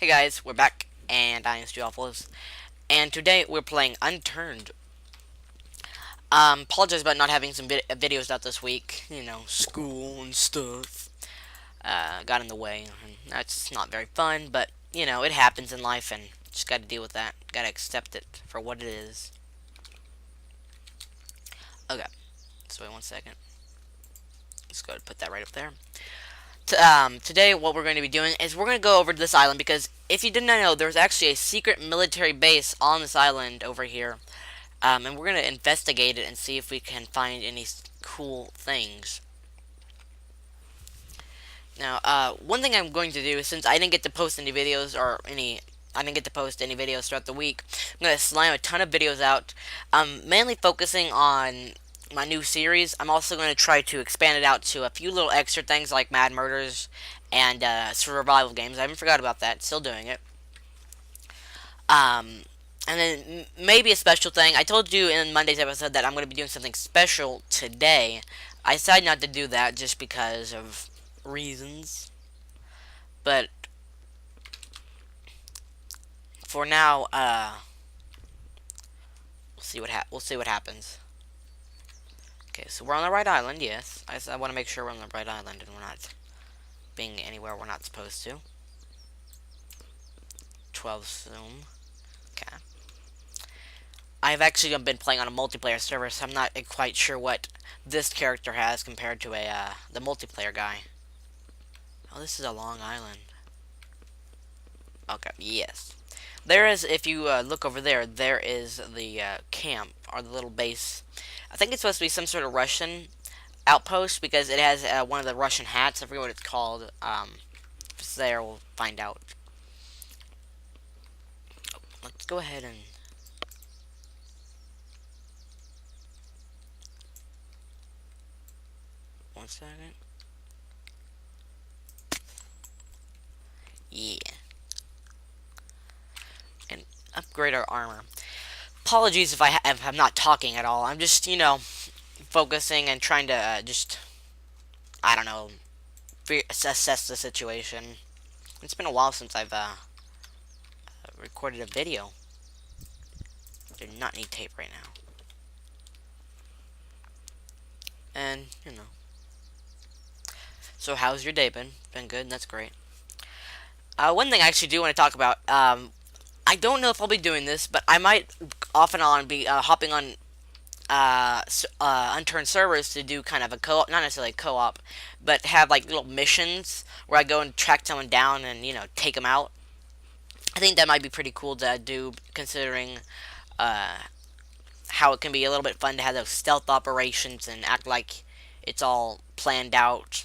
Hey guys, we're back, and I am MrSWGames, and today we're playing Unturned. Apologize about not having some videos out this week. You know, school and stuff got in the way, and that's not very fun. But you know, it happens in life, and just got to deal with that. Got to accept it for what it is. Okay, so wait 1 second. Let's go ahead and put that right up there. Today, what we're going to be doing is we're going to go over to this island because if you did not know, there's actually a secret military base on this island over here. And we're going to investigate it and see if we can find any cool things. Now, one thing I'm going to do, since I didn't get to post any videos I didn't get to post any videos throughout the week, I'm going to slam a ton of videos out, mainly focusing on my new series. I'm also going to try to expand it out to a few little extra things like Mad Murders and survival games. I haven't forgot about that. Still doing it. And then maybe a special thing. I told you in Monday's episode that I'm going to be doing something special today. I decided not to do that just because of reasons. But for now, we'll see what happens. Okay, so we're on the right island. Yes, I want to make sure we're on the right island and we're not being anywhere we're not supposed to. 12 zoom. Okay. I've actually been playing on a multiplayer server, so I'm not quite sure what this character has compared to the multiplayer guy. Oh, this is a long island. Okay, yes. There is, if you look over there, there is the camp, or the little base. I think it's supposed to be some sort of Russian outpost, because it has one of the Russian hats. I forget what it's called. If it's there, we'll find out. Oh, let's go ahead and... One second. Yeah. And upgrade our armor. Apologies if I'm not talking at all. I'm just, you know, focusing and trying to I don't know, assess the situation. It's been a while since I've recorded a video. I do not need tape right now. And, you know. So how's your day been? Been good? That's great. One thing I actually do want to talk about, I don't know if I'll be doing this, but I might off and on be hopping on unturned servers to do kind of a co-op, not necessarily a co-op, but have like little missions where I go and track someone down and, you know, take them out. I think that might be pretty cool to do, considering how it can be a little bit fun to have those stealth operations and act like it's all planned out.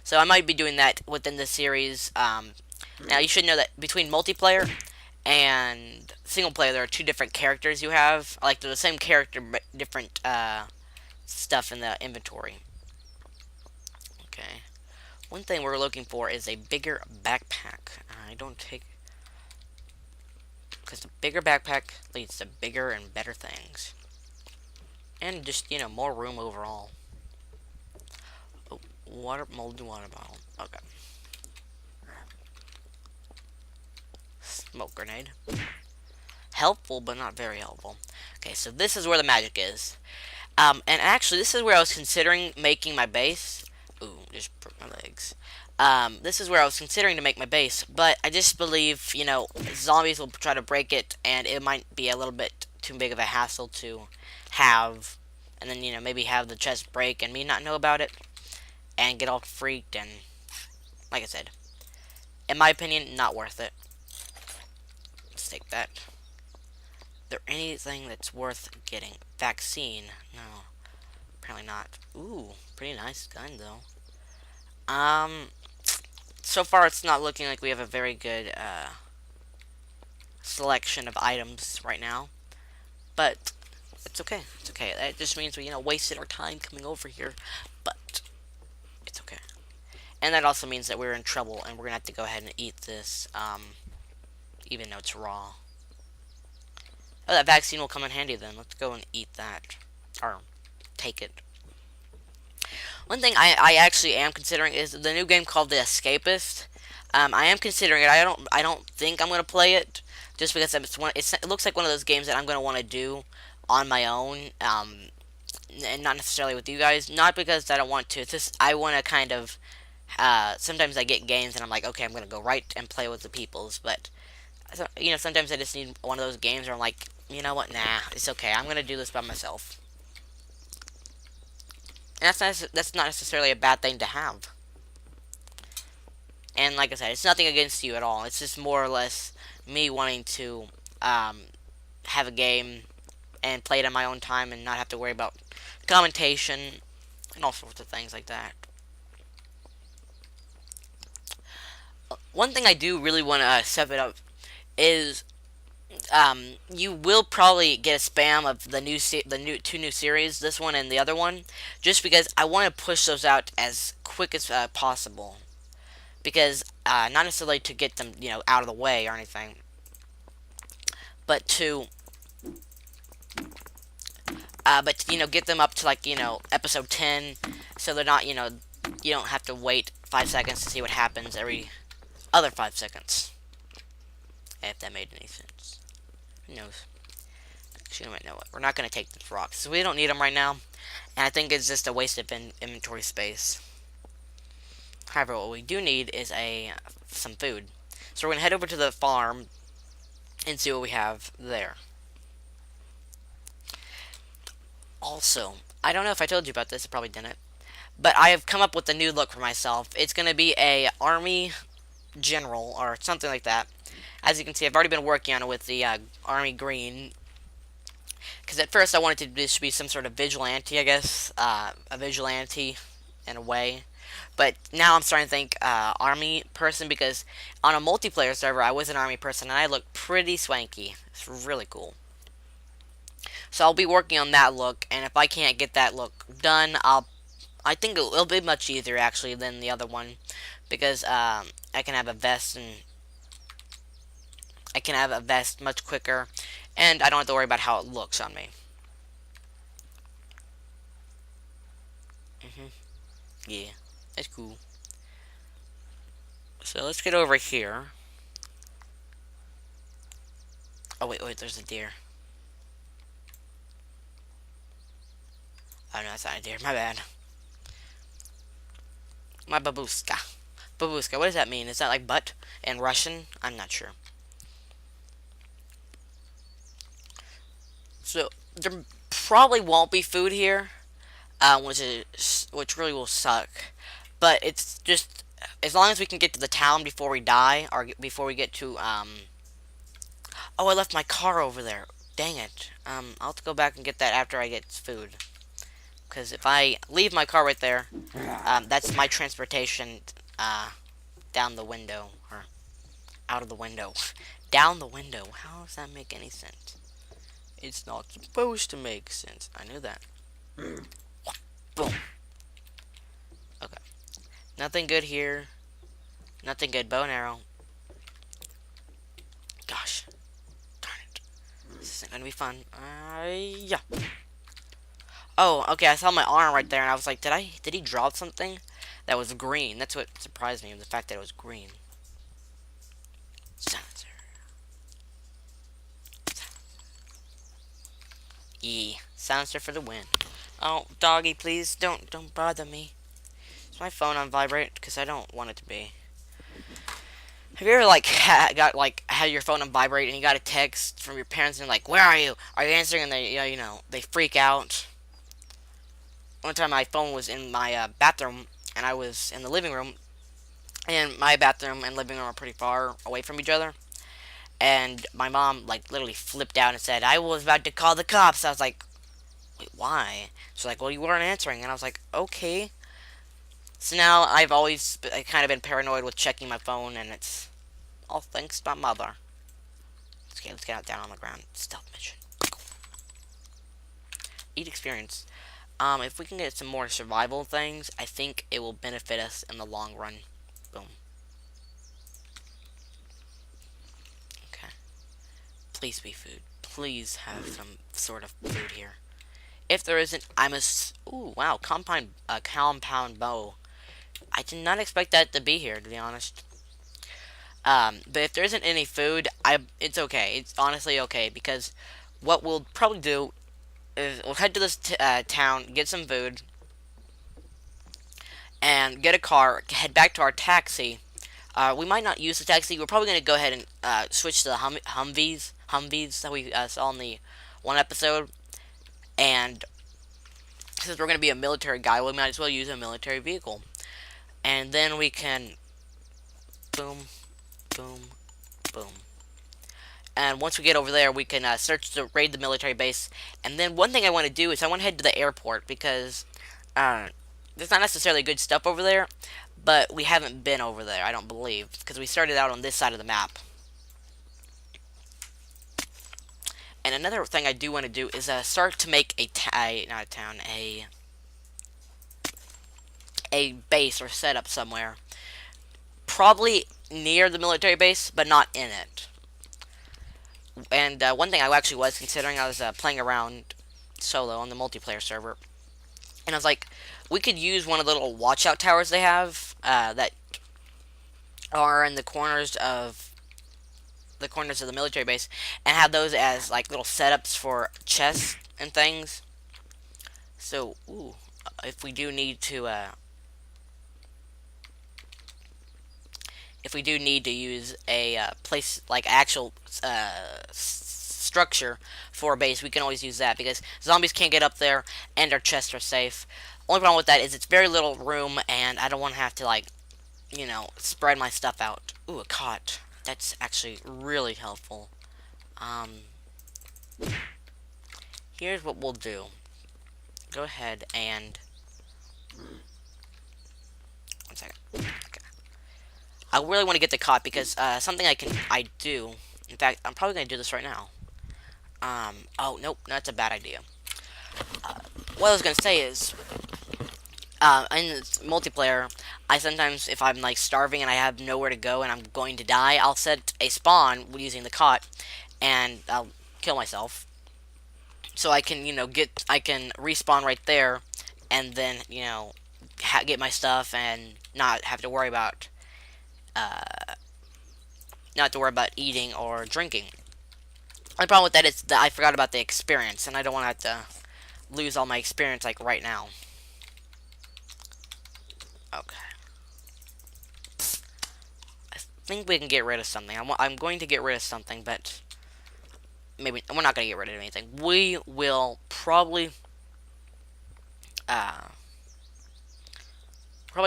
So I might be doing that within the series. Now, you should know that between multiplayer and single player, there are two different characters you have. Like, they're the same character, but different stuff in the inventory. Okay. One thing we're looking for is a bigger backpack. I don't take... Because the bigger backpack leads to bigger and better things. And just, you know, more room overall. Oh, moldy water bottle. Okay. Smoke grenade. Helpful, but not very helpful. Okay, so this is where the magic is. And actually, this is where I was considering making my base. Ooh, just broke my legs. This is where I was considering to make my base, but I just believe, you know, zombies will try to break it, and it might be a little bit too big of a hassle to have. And then, you know, maybe have the chest break and me not know about it, and get all freaked, and, like I said, in my opinion, not worth it. Let's take that. Is there anything that's worth getting? Vaccine? No. Apparently not. Ooh, pretty nice gun, though. So far it's not looking like we have a very good, selection of items right now. But, it's okay. It's okay. That just means we, you know, wasted our time coming over here. But, it's okay. And that also means that we're in trouble, and we're gonna have to go ahead and eat this, even though it's raw. Oh, that vaccine will come in handy then. Let's go and eat that. Or, take it. One thing I actually am considering is the new game called The Escapist. I am considering it. I don't think I'm gonna play it just because it looks like one of those games that I'm gonna want to do on my own. And not necessarily with you guys. Not because I don't want to. It's just I want to kind of. Sometimes I get games and I'm like, okay, I'm gonna go right and play with the peoples. But sometimes I just need one of those games where I'm like, you know what? Nah, it's okay. I'm gonna do this by myself. And that's not necessarily a bad thing to have. And like I said, it's nothing against you at all. It's just more or less me wanting to um, have a game and play it on my own time and not have to worry about commentation and all sorts of things like that. One thing I do really want to step it up is you will probably get a spam of the two new series, this one and the other one, just because I want to push those out as quick as possible. Because not necessarily to get them out of the way or anything, but to get them up to like episode 10, so they're not you don't have to wait 5 seconds to see what happens every other 5 seconds. If that made any sense. Who knows? Actually, you might know it. We're not going to take the rocks, so we don't need them right now. And I think it's just a waste of inventory space. However, what we do need is some food. So we're going to head over to the farm and see what we have there. Also, I don't know if I told you about this, I probably didn't. But I have come up with a new look for myself. It's going to be a army general or something like that. As you can see, I've already been working on it with the army green. Because at first I wanted this to be some sort of vigilante, I guess. A vigilante in a way. But now I'm starting to think army person, because on a multiplayer server I was an army person and I look pretty swanky. It's really cool. So I'll be working on that look, and if I can't get that look done, I think it'll be much easier actually than the other one, because I can have a vest and I can have a vest much quicker, and I don't have to worry about how it looks on me. Yeah, that's cool. So let's get over here. Oh wait, there's a deer. Oh no, that's not a deer. My bad. My babushka. Babushka, what does that mean? Is that like butt in Russian? I'm not sure. So there probably won't be food here, which really will suck. But it's just as long as we can get to the town before we die, or before we get to Oh, I left my car over there. Dang it. I'll have to go back and get that after I get food. Because if I leave my car right there, that's my transportation down the window, or out of the window. Down the window. How does that make any sense? It's not supposed to make sense. I knew that. Boom. Okay. Nothing good here. Nothing good. Bow and arrow. Gosh. Darn it. This isn't gonna be fun. Yeah. Oh, okay, I saw my arm right there, and I was like, did he draw something that was green? That's what surprised me, the fact that it was green. Silencer. Yeah, silencer for the win. Oh, doggy, please, don't bother me. Is my phone on vibrate? Because I don't want it to be. Have you ever, like, had your phone on vibrate, and you got a text from your parents, and like, where are you? Are you answering? And they, they freak out. One time my phone was in my bathroom, and I was in the living room, and my bathroom and living room are pretty far away from each other, and my mom, like, literally flipped out and said, I was about to call the cops. I was like, wait, why? She's like, well, you weren't answering, and I was like, okay. So now I've always kind of been paranoid with checking my phone, and it's all thanks to my mother. Okay, let's get out down on the ground. Stealth mission. Eat experience. If we can get some more survival things, I think it will benefit us in the long run. Boom. Okay. Please be food. Please have some sort of food here. If there isn't, I must... Ooh, wow. Compound bow. I did not expect that to be here, to be honest. But if there isn't any food, it's okay. It's honestly okay, because what we'll probably do is we'll head to this town, get some food, and get a car, head back to our taxi. We might not use the taxi. We're probably going to go ahead and switch to the Humvees that we saw in the one episode. And since we're going to be a military guy, we might as well use a military vehicle. And then we can boom, boom, boom. And once we get over there, we can search to raid the military base. And then one thing I want to do is I want to head to the airport, because there's not necessarily good stuff over there, but we haven't been over there, I don't believe, because we started out on this side of the map. And another thing I do want to do is start to make a base or setup somewhere. Probably near the military base, but not in it. And one thing I actually was considering, I was playing around solo on the multiplayer server, and I was like, we could use one of the little watchout towers they have that are in the corners of the military base, and have those as like little setups for chests and things. So, if we do need to use a place, like actual structure for a base, we can always use that, because zombies can't get up there and our chests are safe. Only problem with that is it's very little room, and I don't want to have to, like, spread my stuff out. Ooh, a cot. That's actually really helpful. Here's what we'll do. Go ahead and... One second. Okay. I really want to get the cot, because something I do. In fact, I'm probably going to do this right now. Oh, nope, that's a bad idea. What I was going to say is, in this multiplayer, I sometimes, if I'm like starving and I have nowhere to go and I'm going to die, I'll set a spawn using the cot, and I'll kill myself. So I can, I can respawn right there, and then, get my stuff and not have to worry about, eating or drinking. The problem with that is that I forgot about the experience, and I don't want to have to lose all my experience, like, right now. Okay. I think we can get rid of something. I'm going to get rid of something, but maybe we're not going to get rid of anything. We will probably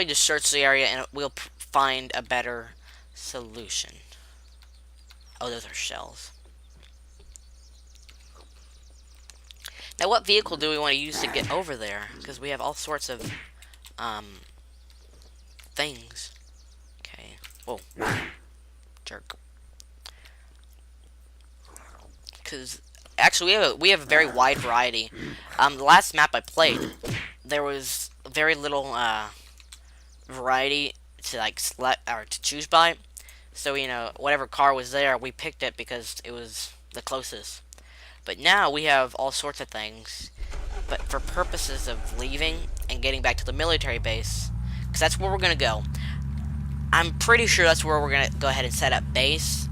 just search the area, and we'll find a better solution. Oh, those are shells. Now, what vehicle do we want to use to get over there? Because we have all sorts of things. Okay. Whoa. Jerk. Because actually, we have a very wide variety. The last map I played, there was very little variety to select or to choose by. So whatever car was there, we picked it because it was the closest. But now we have all sorts of things. But for purposes of leaving and getting back to the military base, because that's where we're going to go. I'm pretty sure that's where we're going to go ahead and set up base.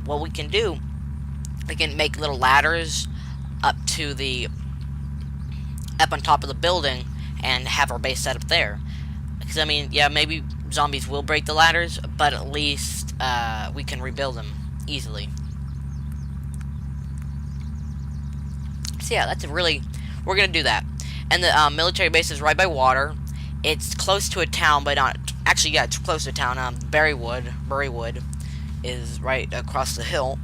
What we can do, we can make little ladders up on top of the building and have our base set up there. Because, I mean, yeah, maybe zombies will break the ladders, but at least we can rebuild them easily. So yeah, we're going to do that. And the military base is right by water. It's close to a town, but not... Actually, yeah, it's close to a town. Burywood is right across the hill.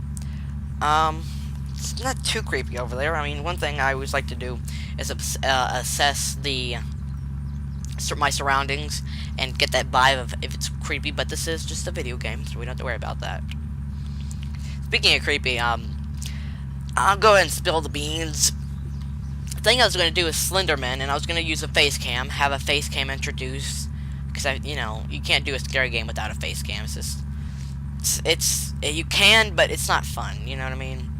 It's not too creepy over there. I mean, one thing I always like to do is assess my surroundings and get that vibe of if it's creepy, but this is just a video game, so we don't have to worry about that. Speaking of creepy, I'll go ahead and spill the beans. The thing I was going to do is Slenderman, and I was going to use a face cam, have a face cam introduced, because you can't do a scary game without a face cam. It's just, you can, but it's not fun, you know what I mean?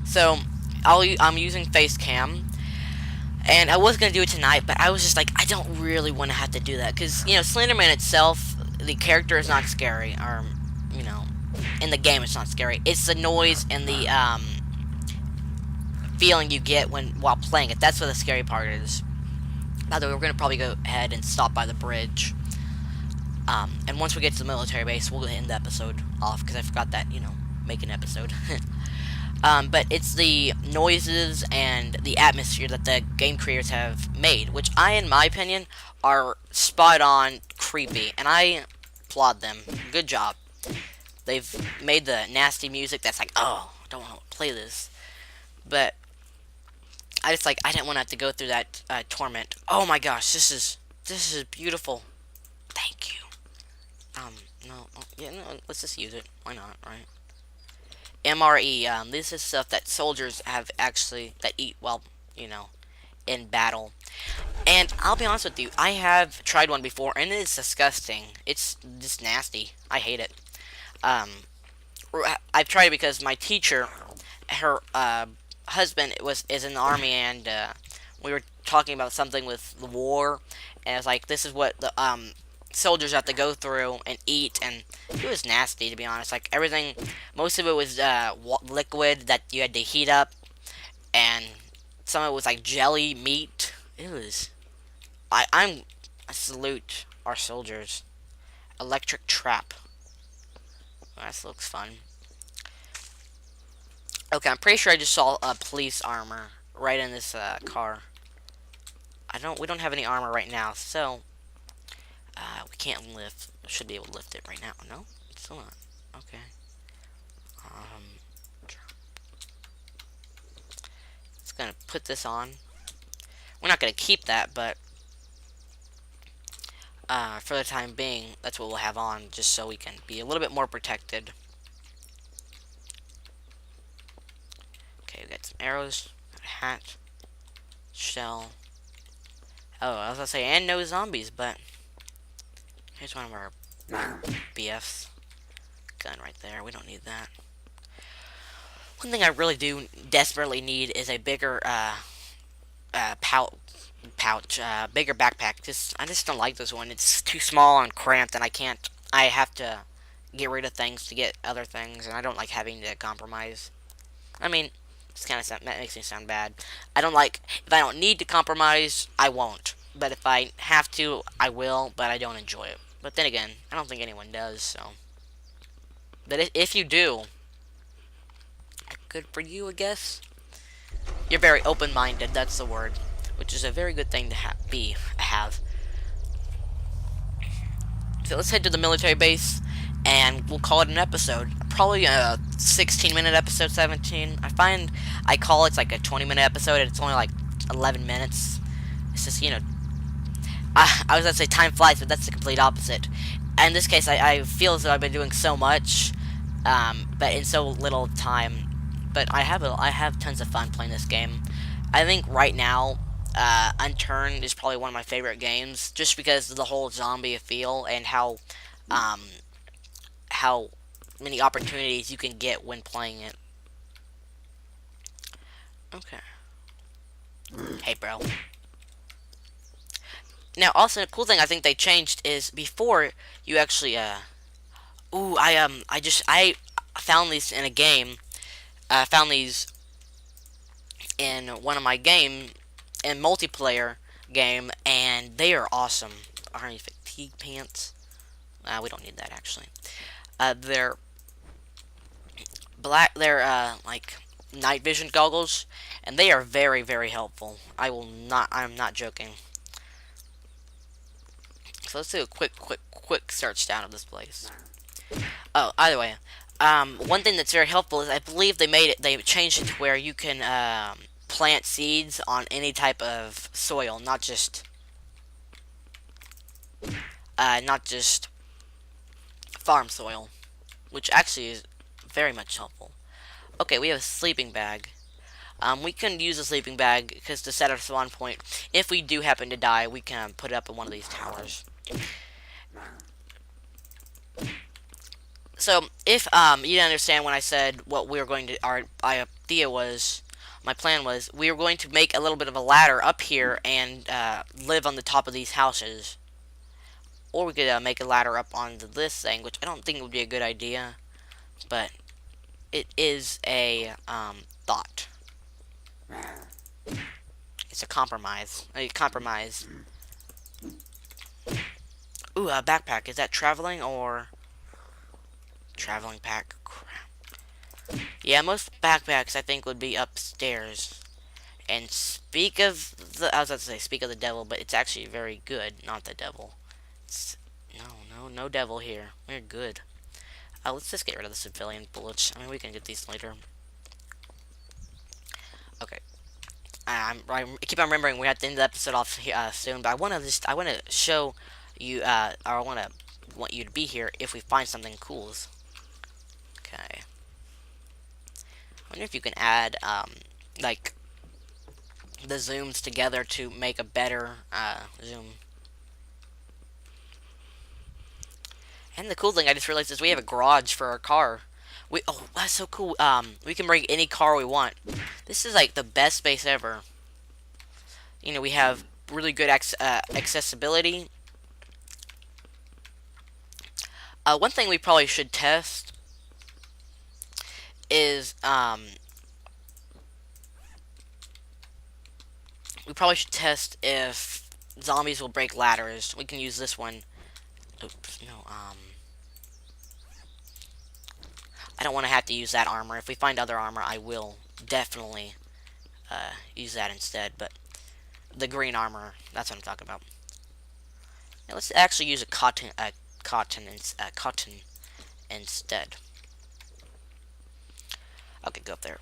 So, I'm using face cam, and I was going to do it tonight, but I was just like, I don't really want to have to do that, because, Slenderman itself, the character is not scary, or you know, in the game it's not scary. It's the noise and the feeling you get while playing it. That's what the scary part is. By the way, we're gonna probably go ahead and stop by the bridge. And once we get to the military base, we'll end the episode off because I forgot that make an episode. But it's the noises and the atmosphere that the game creators have made, which in my opinion, are spot on creepy, and I applaud them. Good job. They've made the nasty music that's like, oh, I don't want to play this. But I didn't want to have to go through that torment. Oh my gosh, this is beautiful. Thank you. No, yeah, no, let's just use it. Why not, right? MRE, this is stuff that soldiers have that eat while, in battle. And I'll be honest with you, I have tried one before, and it is disgusting. It's just nasty. I hate it. I've tried it because my teacher, her husband is in the army, and we were talking about something with the war, and it's like, this is what the soldiers have to go through and eat, and it was nasty, to be honest. Like, everything, most of it was liquid that you had to heat up, and some of it was like jelly meat. It was, I salute our soldiers. Electric trap. Oh, this looks fun. Okay, I'm pretty sure I just saw police armor right in this car. We don't have any armor right now, so we can't lift. Should be able to lift it right now. No, it's still not. Okay. It's gonna put this on. We're not gonna keep that, but for the time being, that's what we'll have on, just so we can be a little bit more protected. Okay, we got some arrows, got a hat, shell. Oh, I was gonna say, and no zombies, but here's one of our BFs. Gun right there. We don't need that. One thing I really do desperately need is a bigger bigger backpack. I just don't like this one. It's too small and cramped, and I have to get rid of things to get other things, and I don't like having to compromise. I mean, that makes me sound bad. If I don't need to compromise, I won't. But if I have to, I will, but I don't enjoy it. But then again, I don't think anyone does, so. But if you do, good for you, I guess. You're very open-minded, that's the word. Which is a very good thing to have. So let's head to the military base, and we'll call it an episode. Probably a 16-minute episode, 17. I call it's like a 20-minute episode, and it's only like 11 minutes. It's just, I was going to say time flies, but that's the complete opposite. In this case, I feel as though I've been doing so much, but in so little time. But I have tons of fun playing this game. I think right now, Unturned is probably one of my favorite games, just because of the whole zombie feel and how many opportunities you can get when playing it. Okay. Hey, bro. Now, also, the cool thing I think they changed is before you actually, I found these in a game. I found these in one of my in multiplayer game, and they are awesome. Army fatigue pants. We don't need that, actually. They're black. They're like night vision goggles, and they are very, very helpful. I'm not joking. So let's do a quick search down of this place. Oh, either way, one thing that's very helpful is I believe they changed it to where you can plant seeds on any type of soil, not just farm soil, which actually is very much helpful. Okay, we have a sleeping bag. We can use a sleeping bag because to set our spawn point, if we do happen to die, we can put it up in one of these towers. So, if you didn't understand when I said what we were going to, our idea was, my plan was, we were going to make a little bit of a ladder up here and live on the top of these houses. Or we could make a ladder up onto this thing, which I don't think would be a good idea, but it is a thought. It's a compromise. A compromise. Ooh, a backpack. Is that traveling or traveling pack? Crap. Yeah, most backpacks I think would be upstairs. And speak of the, I was about to say speak of the devil, but it's actually very good, not the devil. It's, no devil here. We're good. Let's just get rid of the civilian bullets. I mean, we can get these later. Okay. I keep on remembering we have to end the episode off soon, but I want to show you, or I want you to be here if we find something cool. Okay. I wonder if you can add, like, the zooms together to make a better, zoom. And the cool thing I just realized is we have a garage for our car. Oh, that's so cool. We can bring any car we want. This is like the best space ever. You know, we have really good accessibility. One thing we probably should test is, we probably should test if zombies will break ladders. We can use this one. Oops, no, I don't want to have to use that armor. If we find other armor, I will definitely use that instead. But the green armor, that's what I'm talking about. Now let's actually use a cotton instead. Okay, go up there.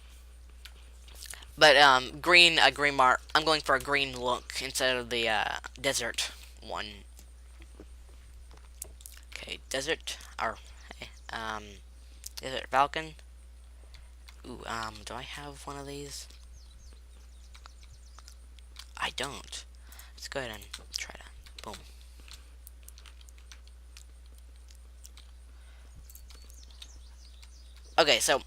But green mark. I'm going for a green look instead of the desert one. Okay, desert or desert falcon. Ooh, do I have one of these? I don't. Let's go ahead and try that. Boom. Okay, so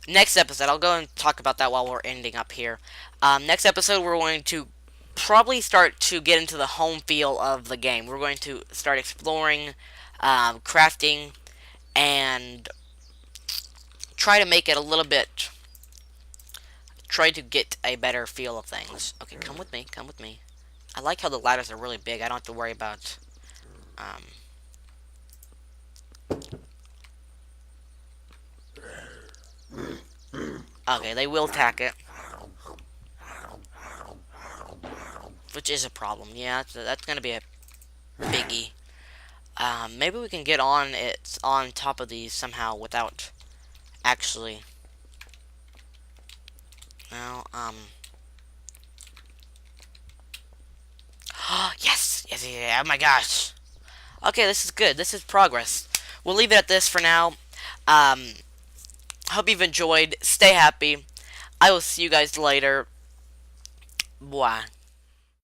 next episode, I'll go and talk about that while we're ending up here. Next episode, we're going to probably start to get into the home feel of the game. We're going to start exploring, crafting, and try to make it a little bit. Try to get a better feel of things. Okay, come with me. Come with me. I like how the ladders are really big. I don't have to worry about. Okay, they will attack it, which is a problem. Yeah, that's gonna be a biggie. Maybe we can get on top of these somehow without actually. No, yes, yes, yeah, oh my gosh. Okay, this is good. This is progress. We'll leave it at this for now. Hope you've enjoyed. Stay happy. I will see you guys later. Bye.